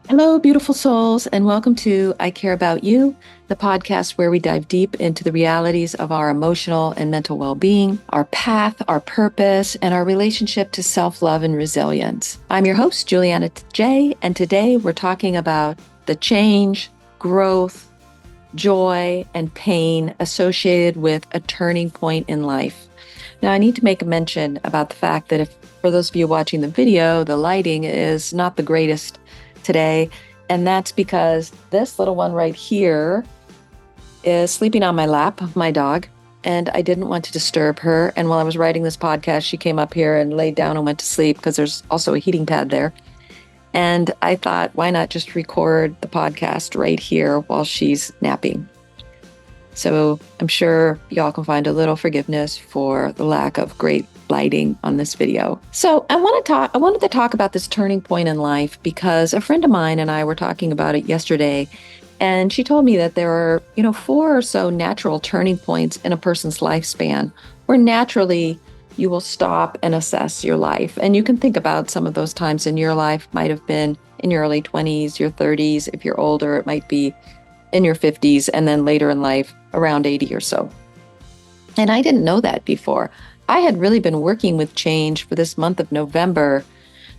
Hello, beautiful souls, and welcome to I Care About You, the podcast where we dive deep into the realities of our emotional and mental well being, our path, our purpose, and our relationship to self love and resilience. I'm your host, Juliana J., and today we're talking about the change, growth, joy, and pain associated with a turning point in life. Now, I need to make a mention about the fact that for those of you watching the video, the lighting is not the greatest today. And that's because this little one right here is sleeping on my lap, my dog, and I didn't want to disturb her. And while I was writing this podcast, she came up here and laid down and went to sleep because there's also a heating pad there. And I thought, why not just record the podcast right here while she's napping? So I'm sure y'all can find a little forgiveness for the lack of great lighting on this video. So I wanted to talk about this turning point in life because a friend of mine and I were talking about it yesterday, and she told me that there are, 4 or so natural turning points in a person's lifespan where naturally you will stop and assess your life. And you can think about some of those times in your life. Might have been in your early 20s, your 30s. If you're older, it might be in your 50s, and then later in life, around 80 or so. And I didn't know that before. I had really been working with change for this month of November.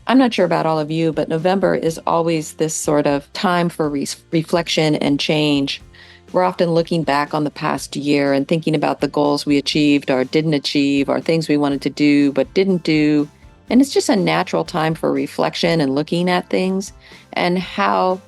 I'm not sure about all of you, but November is always this sort of time for reflection and change. We're often looking back on the past year and thinking about the goals we achieved or didn't achieve, or things we wanted to do but didn't do. And it's just a natural time for reflection and looking at things and how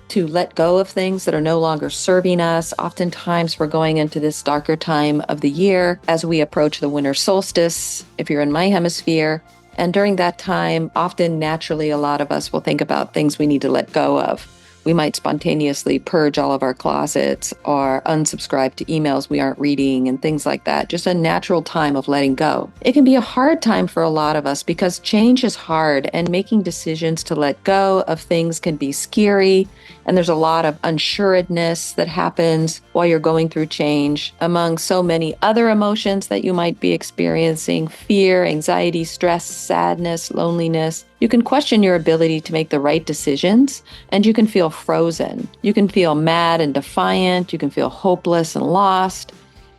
to let go of things that are no longer serving us. Oftentimes, we're going into this darker time of the year as we approach the winter solstice, if you're in my hemisphere. And during that time, often naturally, a lot of us will think about things we need to let go of. We might spontaneously purge all of our closets or unsubscribe to emails we aren't reading and things like that. Just a natural time of letting go. It can be a hard time for a lot of us because change is hard, and making decisions to let go of things can be scary. And there's a lot of unsuredness that happens while you're going through change, among so many other emotions that you might be experiencing: fear, anxiety, stress, sadness, loneliness. You can question your ability to make the right decisions, and you can feel frozen. You can feel mad and defiant. You can feel hopeless and lost.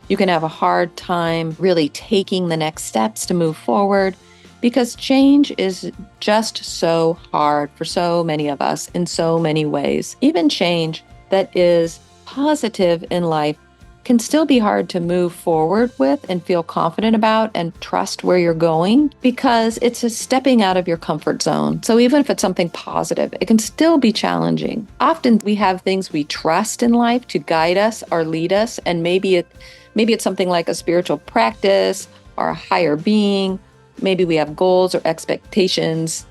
You can have a hard time really taking the next steps to move forward, because change is just so hard for so many of us in so many ways. Even change that is positive in life can still be hard to move forward with and feel confident about and trust where you're going, because it's a stepping out of your comfort zone. So even if it's something positive, it can still be challenging. Often we have things we trust in life to guide us or lead us, and maybe it's something like a spiritual practice or a higher being. Maybe we have goals or expectations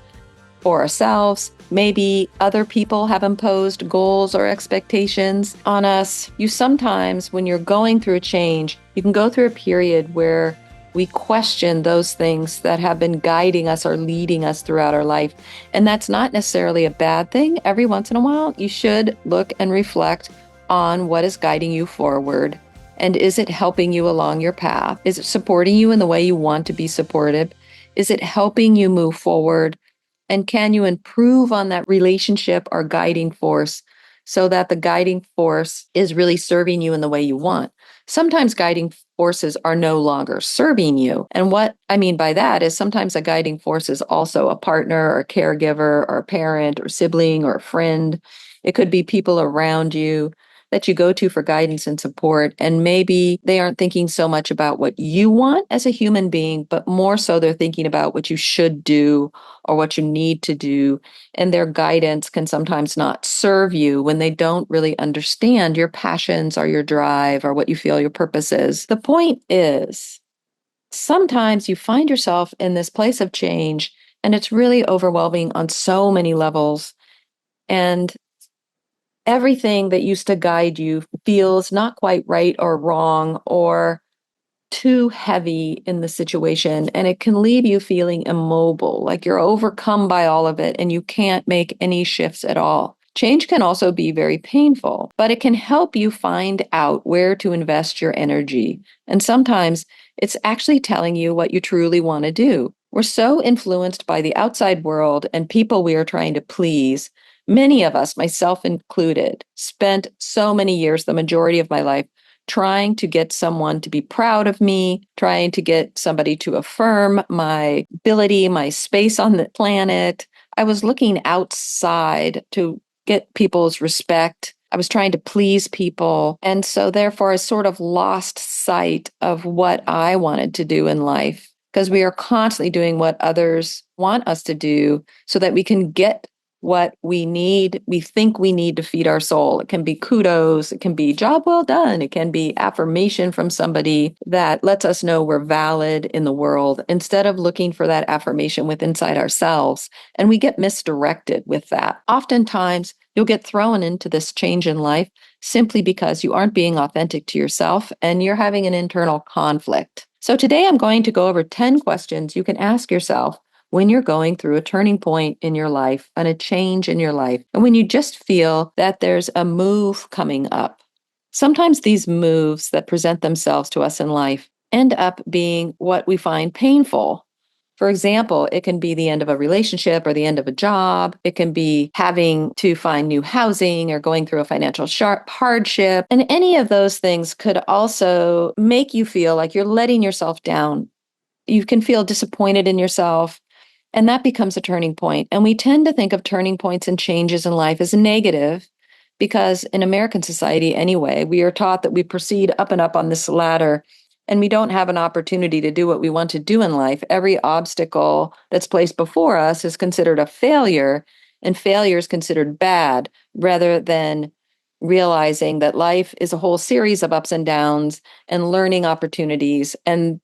for ourselves. Maybe other people have imposed goals or expectations on us. You sometimes, when you're going through a change, you can go through a period where we question those things that have been guiding us or leading us throughout our life. And that's not necessarily a bad thing. Every once in a while, you should look and reflect on what is guiding you forward. And is it helping you along your path? Is it supporting you in the way you want to be supported? Is it helping you move forward? And can you improve on that relationship or guiding force so that the guiding force is really serving you in the way you want? Sometimes guiding forces are no longer serving you. And what I mean by that is sometimes a guiding force is also a partner or a caregiver or a parent or sibling or a friend. It could be people around you that you go to for guidance and support. And maybe they aren't thinking so much about what you want as a human being, but more so they're thinking about what you should do or what you need to do. And their guidance can sometimes not serve you when they don't really understand your passions or your drive or what you feel your purpose is. The point is, sometimes you find yourself in this place of change, and it's really overwhelming on so many levels. And everything that used to guide you feels not quite right or wrong or too heavy in the situation. And it can leave you feeling immobile, like you're overcome by all of it and you can't make any shifts at all. Change can also be very painful, but it can help you find out where to invest your energy. And sometimes it's actually telling you what you truly want to do. We're so influenced by the outside world and people we are trying to please Many of us, myself included, spent so many years, the majority of my life, trying to get someone to be proud of me, trying to get somebody to affirm my ability, my space on the planet. I was looking outside to get people's respect. I was trying to please people. And so, therefore, I sort of lost sight of what I wanted to do in life because we are constantly doing what others want us to do so that we can get what we need, we think we need to feed our soul. It can be kudos, it can be job well done, it can be affirmation from somebody that lets us know we're valid in the world instead of looking for that affirmation within inside ourselves. And we get misdirected with that. Oftentimes, you'll get thrown into this change in life simply because you aren't being authentic to yourself and you're having an internal conflict. So today I'm going to go over 10 questions you can ask yourself when you're going through a turning point in your life and a change in your life, and when you just feel that there's a move coming up. Sometimes these moves that present themselves to us in life end up being what we find painful. For example, it can be the end of a relationship or the end of a job. It can be having to find new housing or going through a financial hardship. And any of those things could also make you feel like you're letting yourself down. You can feel disappointed in yourself. And that becomes a turning point. And we tend to think of turning points and changes in life as negative because in American society, anyway, we are taught that we proceed up and up on this ladder and we don't have an opportunity to do what we want to do in life. Every obstacle that's placed before us is considered a failure, and failure is considered bad rather than realizing that life is a whole series of ups and downs and learning opportunities. And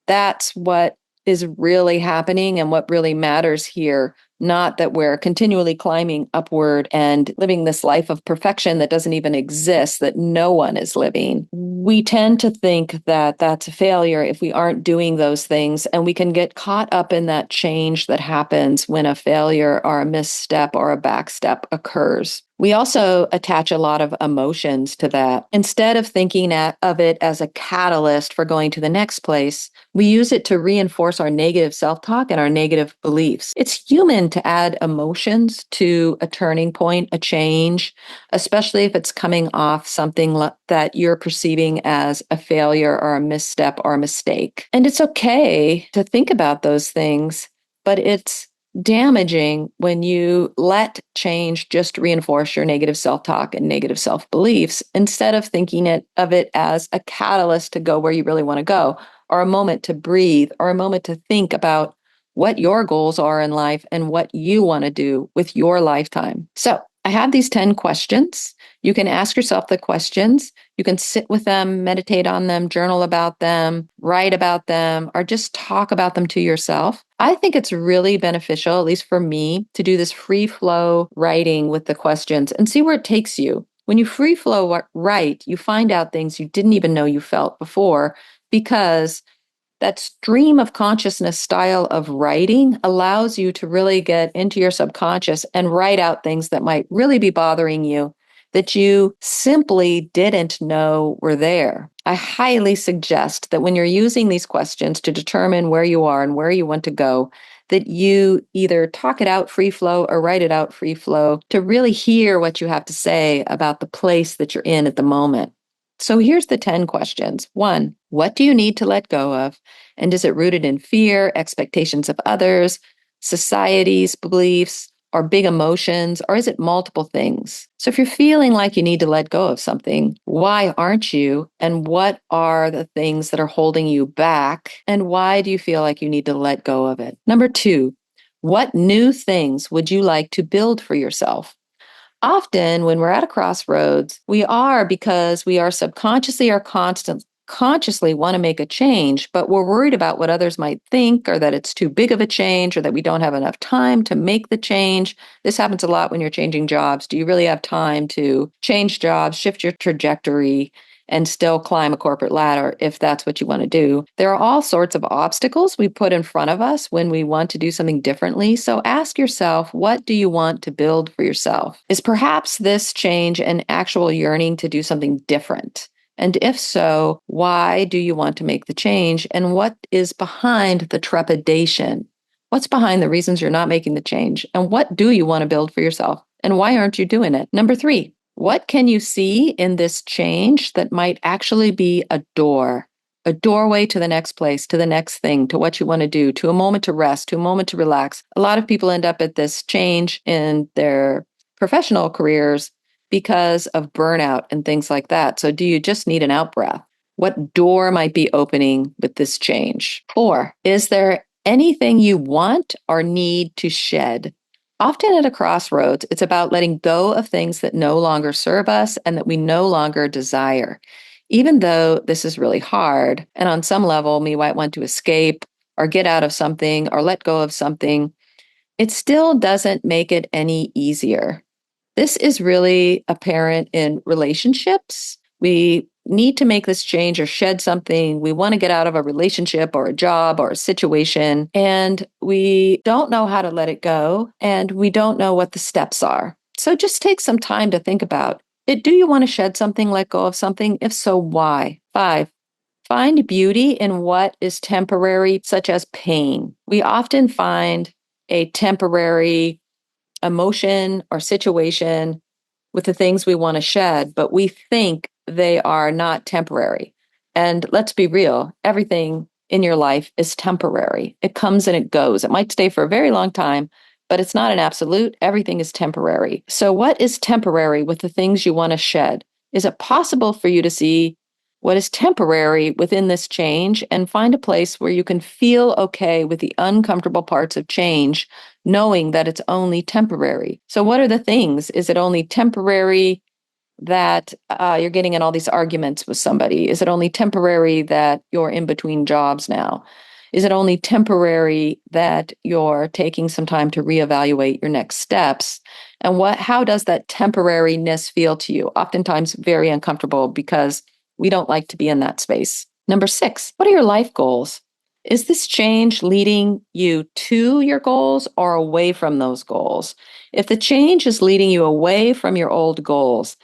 that's what is really happening and what really matters here. Not that we're continually climbing upward and living this life of perfection that doesn't even exist, that no one is living. We tend to think that that's a failure if we aren't doing those things. And we can get caught up in that change that happens when a failure or a misstep or a backstep occurs. We also attach a lot of emotions to that. Instead of thinking of it as a catalyst for going to the next place, we use it to reinforce our negative self-talk and our negative beliefs. It's human to add emotions to a turning point, a change, especially if it's coming off something that you're perceiving as a failure or a misstep or a mistake. And it's okay to think about those things, but it's damaging when you let change just reinforce your negative self-talk and negative self-beliefs instead of thinking of it as a catalyst to go where you really want to go, or a moment to breathe, or a moment to think about what your goals are in life and what you want to do with your lifetime. So I have these 10 questions. You can ask yourself the questions. You can sit with them, meditate on them, journal about them, write about them, or just talk about them to yourself. I think it's really beneficial, at least for me, to do this free flow writing with the questions and see where it takes you. When you free flow write, you find out things you didn't even know you felt before, because that stream of consciousness style of writing allows you to really get into your subconscious and write out things that might really be bothering you that you simply didn't know were there. I highly suggest that when you're using these questions to determine where you are and where you want to go, that you either talk it out free flow or write it out free flow to really hear what you have to say about the place that you're in at the moment. So here's the 10 questions. 1, what do you need to let go of? And is it rooted in fear, expectations of others, society's beliefs, or big emotions, or is it multiple things? So if you're feeling like you need to let go of something, why aren't you? And what are the things that are holding you back? And why do you feel like you need to let go of it? Number 2, what new things would you like to build for yourself? Often when we're at a crossroads, we are because we are subconsciously or consciously want to make a change, but we're worried about what others might think, or that it's too big of a change, or that we don't have enough time to make the change. This happens a lot when you're changing jobs. Do you really have time to change jobs, shift your trajectory, and still climb a corporate ladder if that's what you want to do? There are all sorts of obstacles we put in front of us when we want to do something differently. So ask yourself, what do you want to build for yourself? Is perhaps this change an actual yearning to do something different? And if so, why do you want to make the change? And what is behind the trepidation? What's behind the reasons you're not making the change? And what do you want to build for yourself? And why aren't you doing it? Number 3, what can you see in this change that might actually be a doorway to the next place, to the next thing, to what you want to do, to a moment to rest, to a moment to relax? A lot of people end up at this change in their professional careers because of burnout and things like that. So do you just need an out breath? What door might be opening with this change? 4, is there anything you want or need to shed? Often at a crossroads, it's about letting go of things that no longer serve us and that we no longer desire. Even though this is really hard, and on some level, we might want to escape or get out of something or let go of something, it still doesn't make it any easier. This is really apparent in relationships. We need to make this change or shed something. We want to get out of a relationship or a job or a situation, and we don't know how to let it go, and we don't know what the steps are. So just take some time to think about it. Do you want to shed something, let go of something? If so, why? 5, find beauty in what is temporary, such as pain. We often find a temporary emotion or situation with the things we want to shed, but we think they are not temporary. And let's be real, everything in your life is temporary. It comes and it goes. It might stay for a very long time, but it's not an absolute. Everything is temporary. So, what is temporary with the things you want to shed? Is it possible for you to see what is temporary within this change and find a place where you can feel okay with the uncomfortable parts of change, knowing that it's only temporary? So, what are the things? Is it only temporary that you're getting in all these arguments with somebody? Is it only temporary that you're in between jobs now? Is it only temporary that you're taking some time to reevaluate your next steps? And how does that temporariness feel to you? Oftentimes very uncomfortable because we don't like to be in that space. Number 6, what are your life goals? Is this change leading you to your goals or away from those goals? If the change is leading you away from your old goals,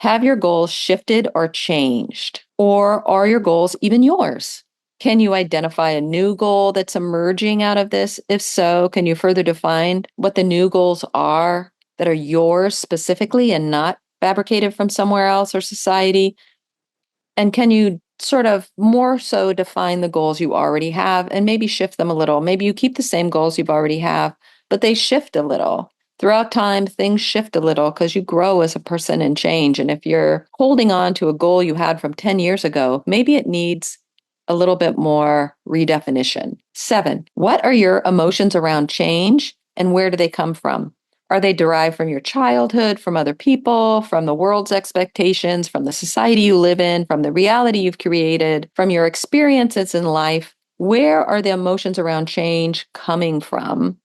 have your goals shifted or changed? Or are your goals even yours? Can you identify a new goal that's emerging out of this? If so, can you further define what the new goals are that are yours specifically and not fabricated from somewhere else or society? And can you sort of more so define the goals you already have and maybe shift them a little? Maybe you keep the same goals you've already have, but they shift a little. Throughout time, things shift a little because you grow as a person and change. And if you're holding on to a goal you had from 10 years ago, maybe it needs a little bit more redefinition. 7, what are your emotions around change and where do they come from? Are they derived from your childhood, from other people, from the world's expectations, from the society you live in, from the reality you've created, from your experiences in life? Where are the emotions around change coming from?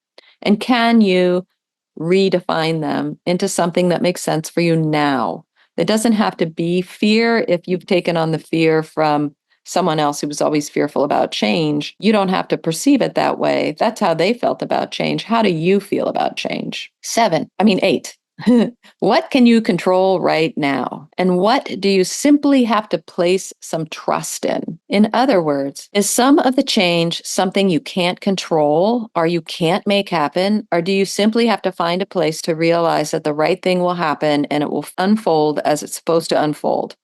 And can you redefine them into something that makes sense for you now? It doesn't have to be fear if you've taken on the fear from someone else who was always fearful about change. You don't have to perceive it that way. That's how they felt about change. How do you feel about change? 8. What can you control right now? And what do you simply have to place some trust in? In other words, is some of the change something you can't control or you can't make happen? Or do you simply have to find a place to realize that the right thing will happen and it will unfold as it's supposed to unfold?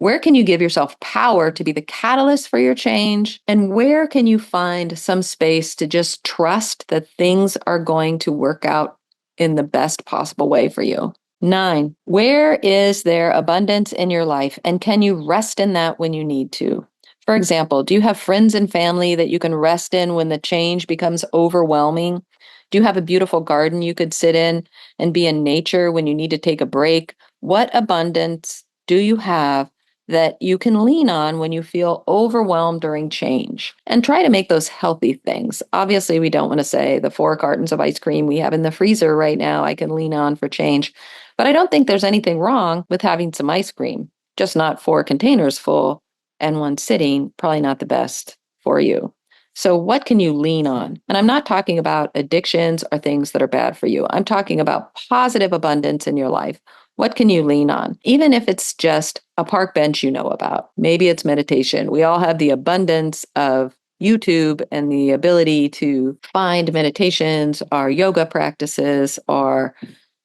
Where can you give yourself power to be the catalyst for your change? And where can you find some space to just trust that things are going to work out in the best possible way for you? 9, where is there abundance in your life? And can you rest in that when you need to? For example, do you have friends and family that you can rest in when the change becomes overwhelming? Do you have a beautiful garden you could sit in and be in nature when you need to take a break? What abundance do you have that you can lean on when you feel overwhelmed during change? And try to make those healthy things. Obviously, we don't want to say the 4 cartons of ice cream we have in the freezer right now I can lean on for change. But I don't think there's anything wrong with having some ice cream, just not 4 containers full and one sitting, probably not the best for you. So what can you lean on? And I'm not talking about addictions or things that are bad for you. I'm talking about positive abundance in your life. What can you lean on? Even if it's just a park bench you know about. Maybe it's meditation. We all have the abundance of YouTube and the ability to find meditations or yoga practices or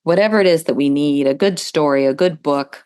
whatever it is that we need, a good story, a good book.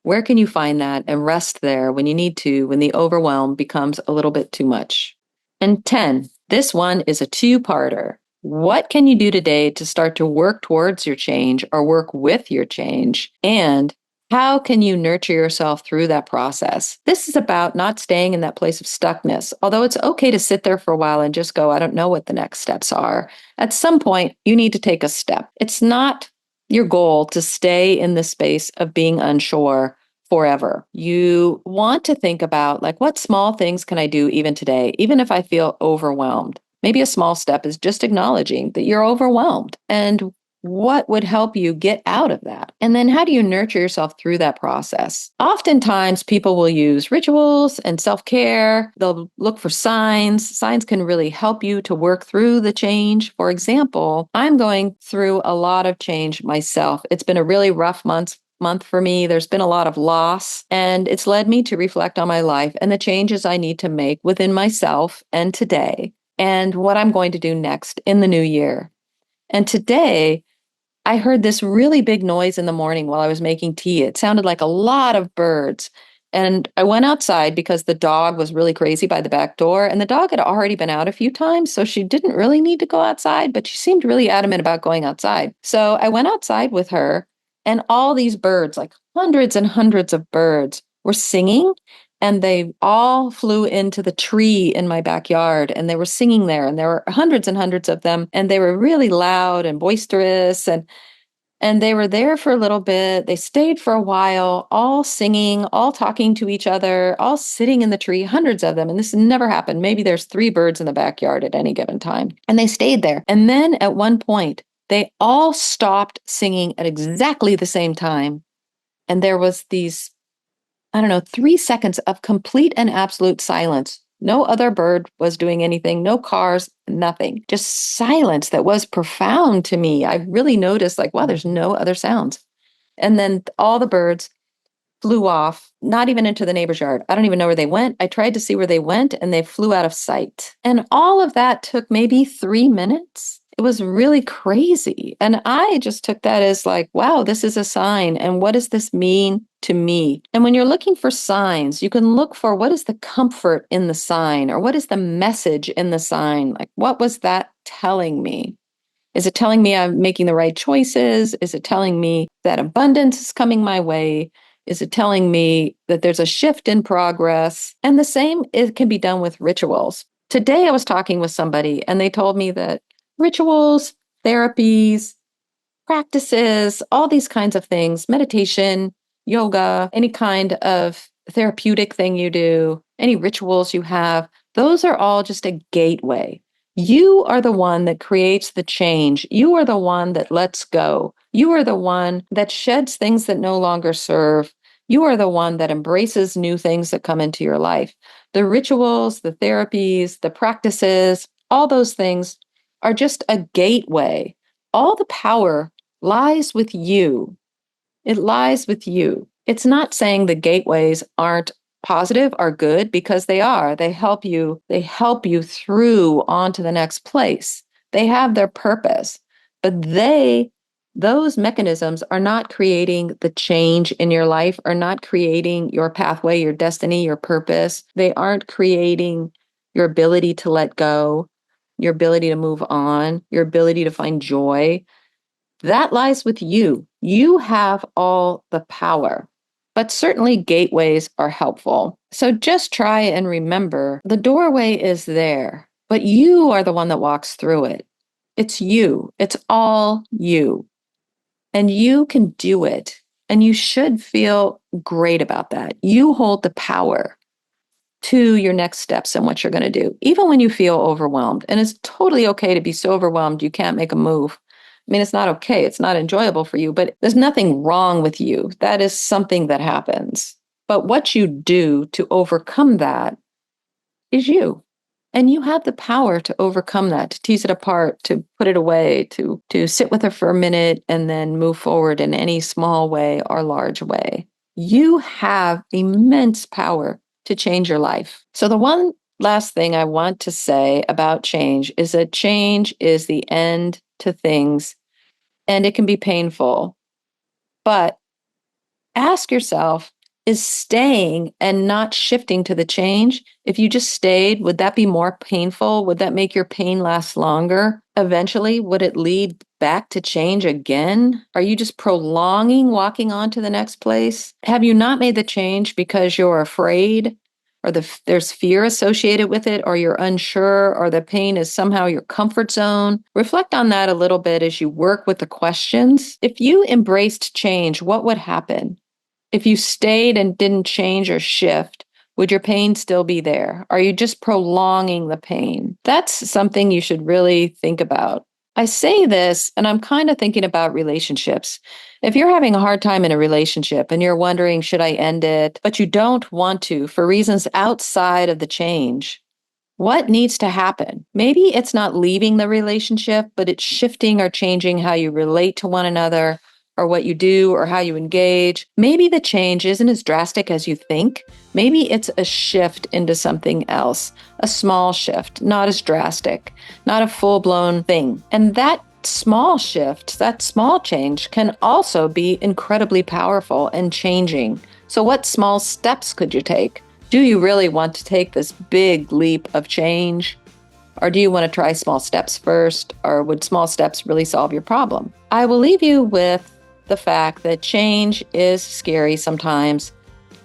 Where can you find that and rest there when you need to, when the overwhelm becomes a little bit too much? And 10, this one is a two-parter. What can you do today to start to work towards your change or work with your change? And how can you nurture yourself through that process? This is about not staying in that place of stuckness. Although it's okay to sit there for a while and just go, I don't know what the next steps are. At some point, you need to take a step. It's not your goal to stay in the space of being unsure forever. You want to think about, like, what small things can I do even today, even if I feel overwhelmed? Maybe a small step is just acknowledging that you're overwhelmed and what would help you get out of that. And then how do you nurture yourself through that process? Oftentimes people will use rituals and self-care. They'll look for signs. Signs can really help you to work through the change. For example, I'm going through a lot of change myself. It's been a really rough month for me. There's been a lot of loss, and it's led me to reflect on my life and the changes I need to make within myself and today, and what I'm going to do next in the new year. And today, I heard this really big noise in the morning while I was making tea. It sounded like a lot of birds. And I went outside because the dog was really crazy by the back door. And the dog had already been out a few times, so she didn't really need to go outside, but she seemed really adamant about going outside. So I went outside with her, and all these birds, like hundreds and hundreds of birds, were singing. And they all flew into the tree in my backyard, and they were singing there. And there were hundreds and hundreds of them. And they were really loud and boisterous. And they were there for a little bit. They stayed for a while, all singing, all talking to each other, all sitting in the tree, hundreds of them. And this never happened. Maybe there's 3 birds in the backyard at any given time. And they stayed there. And then at one point, they all stopped singing at exactly the same time. And there was these, I don't know, 3 seconds of complete and absolute silence. No other bird was doing anything, no cars, nothing. Just silence that was profound to me. I really noticed, like, wow, there's no other sounds. And then all the birds flew off, not even into the neighbor's yard. I don't even know where they went. I tried to see where they went, and they flew out of sight. And all of that took maybe 3 minutes. It was really crazy. And I just took that as like, wow, this is a sign. And what does this mean to me? And when you're looking for signs, you can look for, what is the comfort in the sign, or what is the message in the sign? Like, what was that telling me? Is it telling me I'm making the right choices? Is it telling me that abundance is coming my way? Is it telling me that there's a shift in progress? And the same, it can be done with rituals. Today I was talking with somebody, and they told me that rituals, therapies, practices, all these kinds of things, meditation, yoga, any kind of therapeutic thing you do, any rituals you have, those are all just a gateway. You are the one that creates the change. You are the one that lets go. You are the one that sheds things that no longer serve. You are the one that embraces new things that come into your life. The rituals, the therapies, the practices, all those things are just a gateway. All the power lies with you. It lies with you. It's not saying the gateways aren't positive or good, because they are. They help you through onto the next place. They have their purpose, but those mechanisms are not creating the change in your life, are not creating your pathway, your destiny, your purpose. They aren't creating your ability to let go, your ability to move on, your ability to find joy. That lies with you. You have all the power, but certainly gateways are helpful. So just try and remember, the doorway is there, but you are the one that walks through it. It's you. It's all you. And you can do it. And you should feel great about that. You hold the power to your next steps and what you're going to do, even when you feel overwhelmed. And it's totally okay to be so overwhelmed you can't make a move. I mean, it's not okay. It's not enjoyable for you, but there's nothing wrong with you. That is something that happens. But what you do to overcome that is you. And you have the power to overcome that, to tease it apart, to put it away, to sit with it for a minute and then move forward in any small way or large way. You have immense power to change your life. So the one last thing I want to say about change is that change is the end to things, and it can be painful. But ask yourself, is staying and not shifting to the change, if you just stayed, would that be more painful? Would that make your pain last longer? Eventually, would it lead back to change again? Are you just prolonging walking on to the next place? Have you not made the change because you're afraid, or there's fear associated with it, or you're unsure, or the pain is somehow your comfort zone? Reflect on that a little bit as you work with the questions. If you embraced change, what would happen? If you stayed and didn't change or shift, would your pain still be there? Are you just prolonging the pain? That's something you should really think about. I say this, and I'm kind of thinking about relationships. If you're having a hard time in a relationship and you're wondering, should I end it? But you don't want to for reasons outside of the change, what needs to happen? Maybe it's not leaving the relationship, but it's shifting or changing how you relate to one another, or what you do, or how you engage. Maybe the change isn't as drastic as you think. Maybe it's a shift into something else, a small shift, not as drastic, not a full-blown thing. And that small shift, that small change can also be incredibly powerful and changing. So what small steps could you take? Do you really want to take this big leap of change? Or do you want to try small steps first? Or would small steps really solve your problem? I will leave you with the fact that change is scary sometimes,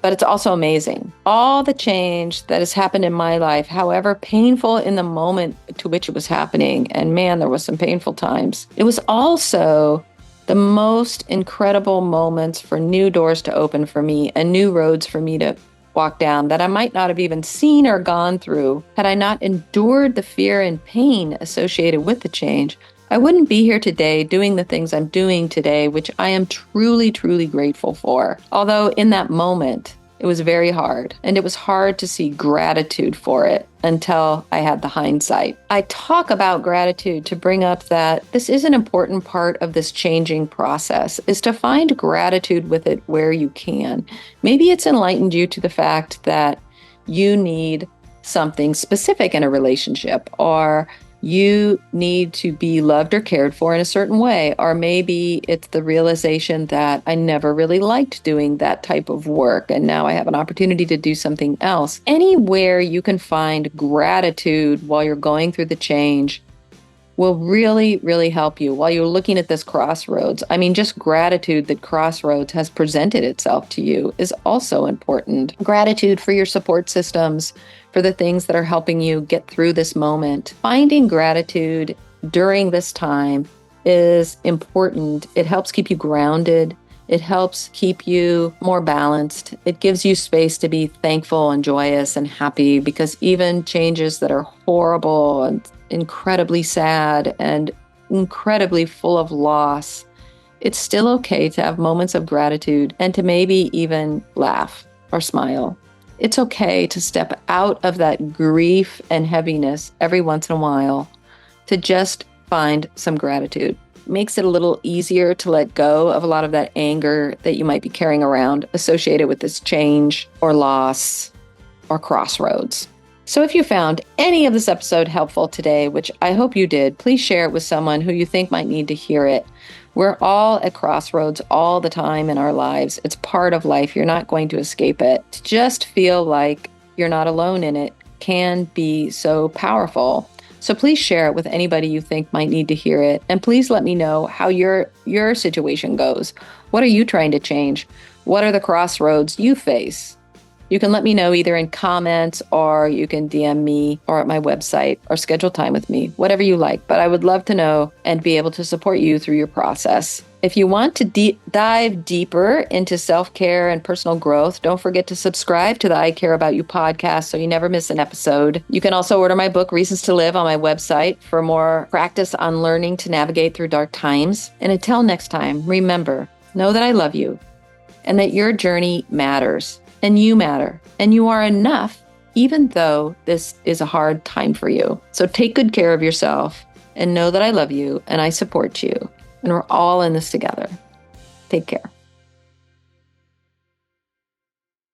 but it's also amazing. All the change that has happened in my life, however painful in the moment to which it was happening, and man, there was some painful times, it was also the most incredible moments for new doors to open for me and new roads for me to walk down that I might not have even seen or gone through had I not endured the fear and pain associated with the change. I wouldn't be here today doing the things I'm doing today, which I am truly, truly grateful for. Although in that moment, it was very hard, and it was hard to see gratitude for it until I had the hindsight. I talk about gratitude to bring up that this is an important part of this changing process, is to find gratitude with it where you can. Maybe it's enlightened you to the fact that you need something specific in a relationship, or you need to be loved or cared for in a certain way. Or maybe it's the realization that I never really liked doing that type of work, and now I have an opportunity to do something else. Anywhere you can find gratitude while you're going through the change will really, really help you while you're looking at this crossroads. I mean, just gratitude that crossroads has presented itself to you is also important. Gratitude for your support systems, for the things that are helping you get through this moment. Finding gratitude during this time is important. It helps keep you grounded. It helps keep you more balanced. It gives you space to be thankful and joyous and happy, because even changes that are horrible and incredibly sad and incredibly full of loss, it's still okay to have moments of gratitude and to maybe even laugh or smile. It's okay to step out of that grief and heaviness every once in a while to just find some gratitude. Makes it a little easier to let go of a lot of that anger that you might be carrying around associated with this change or loss or crossroads. So if you found any of this episode helpful today, which I hope you did, please share it with someone who you think might need to hear it. We're all at crossroads all the time in our lives. It's part of life. You're not going to escape it. To just feel like you're not alone in it can be so powerful. So please share it with anybody you think might need to hear it. And please let me know how your situation goes. What are you trying to change? What are the crossroads you face? You can let me know either in comments, or you can DM me, or at my website, or schedule time with me, whatever you like. But I would love to know and be able to support you through your process. If you want to dive deeper into self-care and personal growth, don't forget to subscribe to the I Care About You podcast so you never miss an episode. You can also order my book, Reasons to Live, on my website for more practice on learning to navigate through dark times. And until next time, remember, know that I love you and that your journey matters. And you matter, and you are enough, even though this is a hard time for you. So take good care of yourself and know that I love you and I support you, and we're all in this together. Take care.